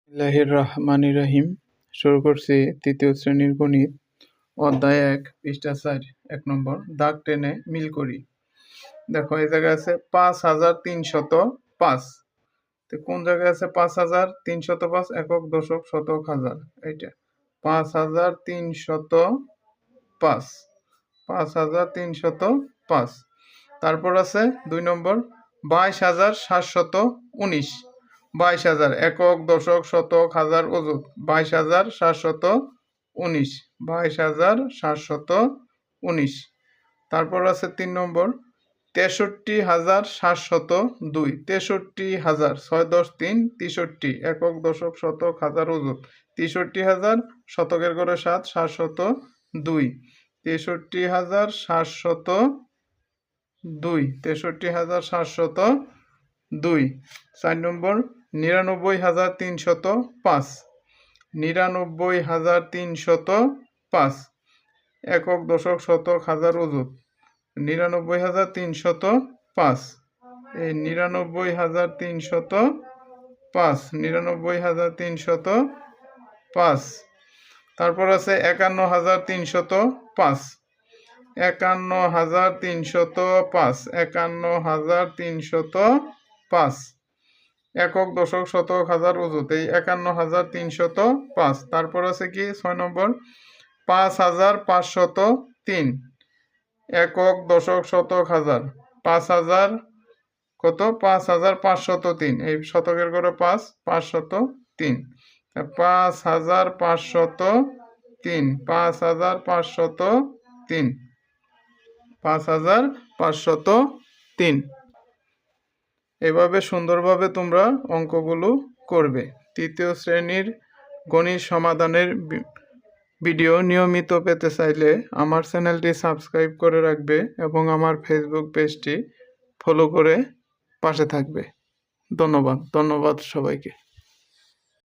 বিসমিল্লাহির রহমানির রহিম। শুরু করছি তৃতীয় শ্রেণীর গণিত অধ্যায় 1 পৃষ্ঠা 4 1 নম্বর দাগ টেনে মিল করি। দেখো এই জায়গায় আছে 5305। তো কোন জায়গায় আছে 5305? একক দশক শতক হাজার, এইটা 5305 5305। তারপর আছে 2 নম্বর 22719। 22,000 একক দশক শতক হাজার অযুত 22,719 22,719। তারপর আছে 3 নম্বর 63,702। 63,000 6 10 3 63 একক দশক শতক হাজার অযুত 63,000 শতকের ঘরে 7 702 63,702 63,702। 4 নম্বর 99,305। 99,305 একক দশক শতক হাজার অযুত 99,305। এই 99,305 99,305। তারপর আছে 51,305। 51,305 51,305 একক দশক শতক হাজার অযুত এই 51,305। তারপর আছে কি 6 নম্বর 5,503। একক দশক শতক হাজার 5,000 কত 5,503। এই শতকের ঘরে 5 503 5,503 5,503 5,503। এভাবে সুন্দরভাবে তোমরা অঙ্কগুলো করবে। তৃতীয় শ্রেণীর গণিত সমাধানের ভিডিও নিয়মিত পেতে চাইলে আমার চ্যানেলটি সাবস্ক্রাইব করে রাখবে এবং আমার ফেসবুক পেজটি ফলো করে পাশে থাকবে। ধন্যবাদ সবাইকে।